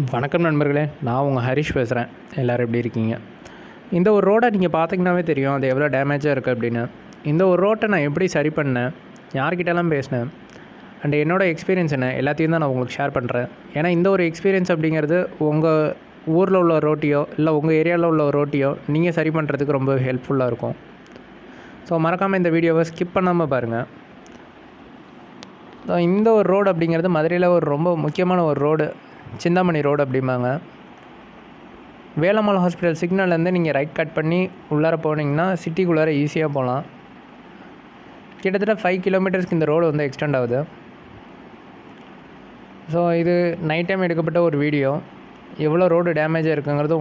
வணக்கம் நண்பர்களே, நான் உங்கள் ஹரிஷ் பேசுகிறேன். எல்லோரும் எப்படி இருக்கீங்க? இந்த ஒரு ரோடை நீங்கள் பார்த்தீங்கன்னாவே தெரியும் அது எவ்வளோ டேமேஜாக இருக்குது அப்படின்னு. இந்த ஒரு ரோட்டை நான் எப்படி சரி பண்ணேன், யார்கிட்டலாம் பேசினேன், அண்ட் என்னோடய எக்ஸ்பீரியன்ஸ் என்ன, எல்லாத்தையும் தான் நான் உங்களுக்கு ஷேர் பண்ணுறேன். ஏன்னா இந்த ஒரு எக்ஸ்பீரியன்ஸ் அப்படிங்கிறது உங்கள் ஊரில் உள்ள ரோட்டியோ இல்லை உங்கள் ஏரியாவில் உள்ள ரோட்டியோ நீங்கள் சரி பண்ணுறதுக்கு ரொம்ப ஹெல்ப்ஃபுல்லாக இருக்கும். ஸோ மறக்காமல் இந்த வீடியோவை ஸ்கிப் பண்ணாமல் பாருங்கள். ஸோ இந்த ஒரு ரோடு அப்படிங்கிறது மதுரையில் ஒரு ரொம்ப முக்கியமான ஒரு ரோடு, சிந்தாமணி ரோடு அப்படிம்பாங்க. வேலம்மாள் ஹாஸ்பிட்டல் சிக்னல்லேருந்து நீங்கள் ரைட் கட் பண்ணி உள்ளார போனீங்கன்னா சிட்டிக்குள்ளார ஈஸியாக போகலாம். கிட்டத்தட்ட 5 கிலோமீட்டர்ஸ்க்கு இந்த ரோடு வந்து எக்ஸ்டெண்ட் ஆகுது. ஸோ இது நைட் டைம் எடுக்கப்பட்ட ஒரு வீடியோ. எவ்வளோ ரோடு டேமேஜாக இருக்குங்கிறது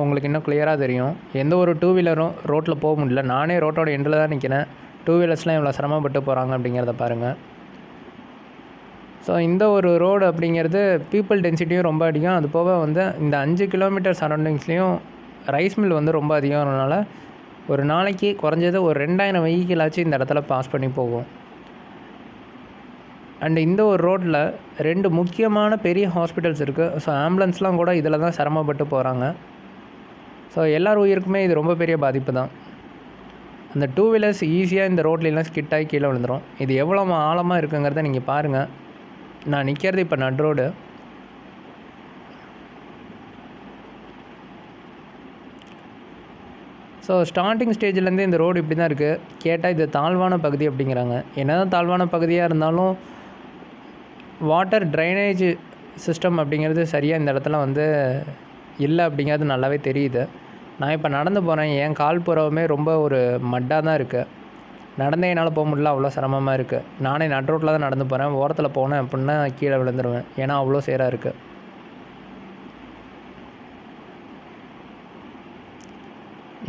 உங்களுக்கு இன்னும் கிளியராக தெரியும். எந்த ஒரு டூ வீலரும் ரோட்டில் போக முடியல. நானே ரோட்டோட எண்டில் தான் நிற்கிறேன். டூ வீலர்ஸ்லாம் எவ்வளோ சிரமப்பட்டு போகிறாங்க அப்படிங்கிறத பாருங்கள். ஸோ இந்த ஒரு ரோடு அப்படிங்கிறது பீப்புள் டென்சிட்டியும் ரொம்ப அதிகம். அது போக வந்து இந்த 5 கிலோமீட்டர் சரௌண்டிங்ஸ்லேயும் ரைஸ் மில் வந்து ரொம்ப அதிகம்னால ஒரு நாளைக்கு குறைஞ்சது ஒரு 2000 வெஹிக்கிள் ஆச்சு இந்த இடத்துல பாஸ் பண்ணி போகும். அண்டு இந்த ஒரு ரோட்டில் 2 முக்கியமான பெரிய ஹாஸ்பிட்டல்ஸ் இருக்குது. ஸோ ஆம்புலன்ஸ்லாம் கூட இதில் தான் சிரமப்பட்டு போகிறாங்க. ஸோ எல்லார் உயிருக்குமே இது ரொம்ப பெரிய பாதிப்பு தான். அந்த டூ வீலர்ஸ் ஈஸியாக இந்த ரோட்லாம் ஸ்கிட் ஆகி கீழே விழுந்துடும். இது எவ்வளோ ஆழமாக இருக்குங்கிறத நீங்கள் பாருங்கள். நான் நிற்கிறது இப்போ நட் ரோடு. ஸோ ஸ்டார்டிங் ஸ்டேஜ்லேருந்து இந்த ரோடு இப்படி தான் இருக்குது. கேட்டால் இது தாழ்வான பகுதி அப்படிங்கிறாங்க. என்ன தான் தாழ்வான பகுதியாக இருந்தாலும் வாட்டர் ட்ரைனேஜ் சிஸ்டம் அப்படிங்கிறது சரியாக இந்த இடத்துல வந்து இல்லை அப்படிங்கிறது நல்லாவே தெரியுது. நான் இப்போ நடந்து போகிறேன், என் கால் புறவுமே ரொம்ப ஒரு மட்டாக தான் இருக்குது. நடந்தே என்னால் போக முடியல, அவ்வளோ சிரமமாக இருக்குது. நானே நட் ரோட்டில் தான் நடந்து போகிறேன். ஓரத்தில் போனேன் அப்படின்னா கீழே விழுந்துருவேன், ஏன்னா அவ்வளோ சேராக இருக்குது.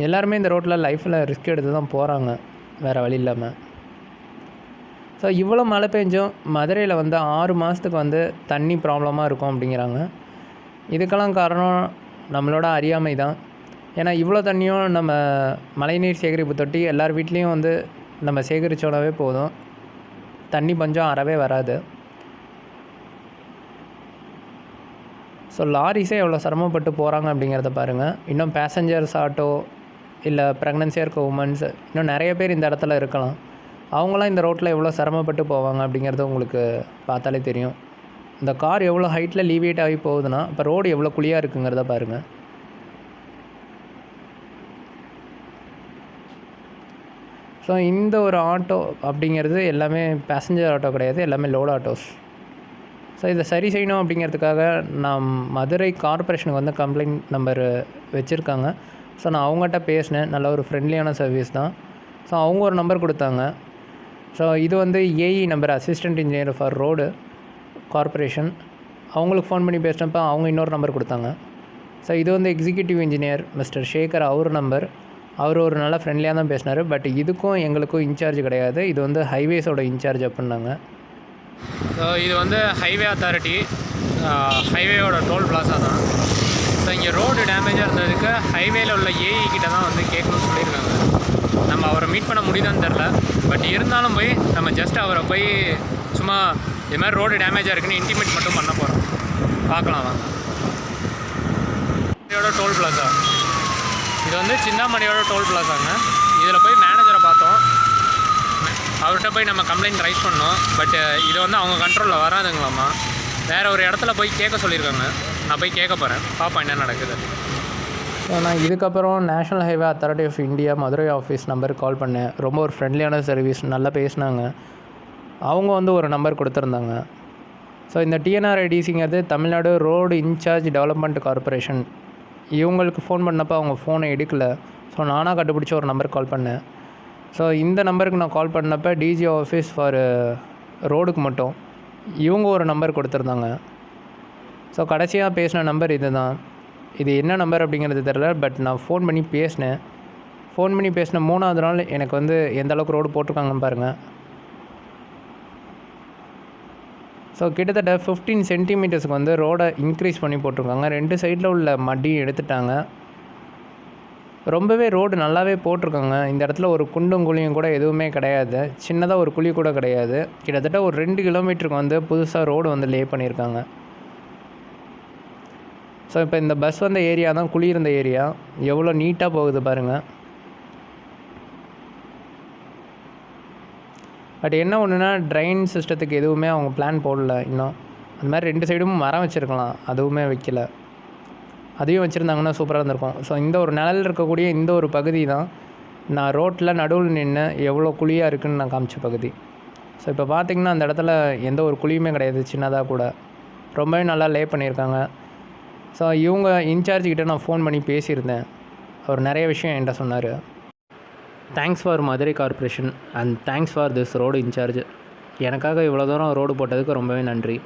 எல்லாருமே இந்த ரோட்டில் லைஃப்பில் ரிஸ்க் எடுத்து தான் போகிறாங்க, வேறு வழி இல்லாமல். ஸோ இவ்வளோ மழை பெஞ்சும் மதுரையில் வந்து 6 மாதத்துக்கு வந்து தண்ணி ப்ராப்ளமாக இருக்கும் அப்படிங்கிறாங்க. இதுக்கெல்லாம் காரணம் நம்மளோட அறியாமை தான். ஏன்னா இவ்வளோ தண்ணியும் நம்ம மழைநீர் சேகரிப்பு தொட்டி எல்லார் வீட்லேயும் வந்து நம்ம சேகரித்தோடவே போதும், தண்ணி பஞ்சம் அறவே வராது. ஸோ லாரிஸே எவ்வளோ சிரமப்பட்டு போகிறாங்க அப்படிங்கிறத பாருங்கள். இன்னும் பேசஞ்சர்ஸ் ஆட்டோ இல்லை ப்ரெக்னன்சியாக இருக்க உமன்ஸ் இன்னும் நிறைய பேர் இந்த இடத்துல இருக்கலாம். அவங்களாம் இந்த ரோட்டில் எவ்வளோ சிரமப்பட்டு போவாங்க அப்படிங்கிறது உங்களுக்கு பார்த்தாலே தெரியும். இந்த கார் எவ்வளோ ஹைட்டில் லீவியேட் ஆகி போகுதுன்னா இப்போ ரோடு எவ்வளோ குழியாக இருக்குங்கிறத பாருங்கள். ஸோ இந்த ஒரு ஆட்டோ அப்படிங்கிறது எல்லாமே பேசஞ்சர் ஆட்டோ கிடையாது, எல்லாமே லோடு ஆட்டோஸ். ஸோ இதை சரி செய்யணும் அப்படிங்கிறதுக்காக நான் மதுரை கார்ப்பரேஷனுக்கு வந்து கம்ப்ளைண்ட் நம்பர் வச்சுருக்காங்க. ஸோ நான் அவங்ககிட்ட பேசினேன். நல்ல ஒரு ஃப்ரெண்ட்லியான சர்வீஸ் தான். ஸோ அவங்க ஒரு நம்பர் கொடுத்தாங்க. ஸோ இது வந்து AE number, assistant engineer for road corporation. அவங்களுக்கு ஃபோன் பண்ணி பேசினப்போ அவங்க இன்னொரு நம்பர் கொடுத்தாங்க. ஸோ இது வந்து எக்ஸிக்யூட்டிவ் இன்ஜினியர் மிஸ்டர் சேகர், அவர் நம்பர். அவர் ஒரு நல்ல ஃப்ரெண்ட்லியாக தான் பேசினார். பட் இதுக்கும் எங்களுக்கும் இன்சார்ஜ் கிடையாது, இது வந்து ஹைவேஸோட இன்சார்ஜ் அப்படின்னாங்க. ஸோ இது வந்து ஹைவே அத்தாரிட்டி, ஹைவேயோட டோல் பிளாஸா தான். ஸோ இங்கே ரோடு டேமேஜாக இருந்ததுக்கு ஹைவேயில் உள்ள ஏஇ கிட்ட தான் வந்து கேட்கணும்னு சொல்லியிருக்காங்க. நம்ம அவரை மீட் பண்ண முடியுதான்னு தெரில. பட் இருந்தாலும் போய் நம்ம ஜஸ்ட் அவரை போய் சும்மா இது மாதிரி ரோடு டேமேஜாக இருக்குன்னு இன்டிமேட் மட்டும் பண்ண போகிறோம். பார்க்கலாம் வாங்க. ஹைவேயோட டோல் பிளாஸா இது வந்து சிந்தாமணியோட டோல் பிளாஸாங்க. இதில் போய் மேனேஜரை பார்த்தோம். அவர்கிட்ட போய் நம்ம கம்ப்ளைண்ட் ரைஸ் பண்ணோம். பட் இது வந்து அவங்க கண்ட்ரோலில் வராதுங்களாம்மா. வேறு ஒரு இடத்துல போய் கேட்க சொல்லியிருக்காங்க. நான் போய் கேட்க போகிறேன், பார்ப்போம் என்ன நடக்குது. ஸோ நான் இதுக்கப்புறம் national highway authority of India Madurai office நம்பருக்கு கால் பண்ணேன். ரொம்ப ஒரு ஃப்ரெண்ட்லியான சர்வீஸ், நல்லா பேசினாங்க. அவங்க வந்து ஒரு நம்பர் கொடுத்துருந்தாங்க. ஸோ இந்த டிஎன்ஆர்ஐடிசிங்கிறது Tamil Nadu road incharge development corporation. இவங்களுக்கு ஃபோன் பண்ணப்போ அவங்க ஃபோனை எடுக்கலை. ஸோ நானாக கண்டுபிடிச்ச ஒரு நம்பருக்கு கால் பண்ணேன். ஸோ இந்த நம்பருக்கு நான் கால் பண்ணப்போ டிஜி ஆஃபீஸ் ஃபார் ரோடுக்கு மட்டும் இவங்க ஒரு நம்பர் கொடுத்துருந்தாங்க. ஸோ கடைசியாக பேசின நம்பர் இது தான். இது என்ன நம்பர் அப்படிங்கிறது தெரில. பட் நான் ஃபோன் பண்ணி பேசினேன். ஃபோன் பண்ணி பேசின 3வது நாள் எனக்கு வந்து எந்த அளவுக்கு ரோடு போட்டிருக்காங்கன்னு பாருங்கள். ஸோ கிட்டத்தட்ட 15 சென்டிமீட்டர்ஸுக்கு வந்து ரோடை இன்க்ரீஸ் பண்ணி போட்டிருக்காங்க. 2 சைடில் உள்ள மடியும் எடுத்துட்டாங்க. ரொம்பவே ரோடு நல்லாவே போட்டிருக்காங்க. இந்த இடத்துல ஒரு குண்டும் குழியும் கூட எதுவுமே கிடையாது. சின்னதாக ஒரு குழி கூட கிடையாது. கிட்டத்தட்ட ஒரு 2 கிலோமீட்டருக்கு வந்து புதுசாக ரோடு வந்து லே பண்ணியிருக்காங்க. ஸோ இப்போ இந்த பஸ் வந்த ஏரியா தான் குளியிருந்த ஏரியா. எவ்வளோ நீட்டாக போகுது பாருங்கள். பட் என்ன ஒன்றுனா ட்ரைன் சிஸ்டத்துக்கு எதுவுமே அவங்க பிளான் போடல இன்னும். அந்த மாதிரி 2 சைடும் மரம் வச்சுருக்கலாம், அதுவுமே வைக்கல. அதையும் வச்சுருந்தாங்கன்னா சூப்பராக இருந்திருக்கும். ஸோ இந்த ஒரு நிழல் இருக்கக்கூடிய இந்த ஒரு பகுதி தான் நான் ரோட்டில் நடுவில் நின்று எவ்வளோ குழியாக இருக்குதுன்னு நான் காமிச்ச பகுதி. ஸோ இப்போ பார்த்திங்கன்னா அந்த இடத்துல எந்த ஒரு குழியுமே கிடையாது, சின்னதாக கூட. ரொம்பவே நல்லா லே பண்ணியிருக்காங்க. ஸோ இவங்க இன்சார்ஜ் கிட்ட நான் ஃபோன் பண்ணி பேசியிருந்தேன். அவர் நிறைய விஷயம் என்கிட்ட சொன்னார். Thanks for Madurai corporation and thanks for this road in charge. எனக்காக இவ்வளோ தூரம் ரோடு போட்டதுக்கு ரொம்பவே நன்றி.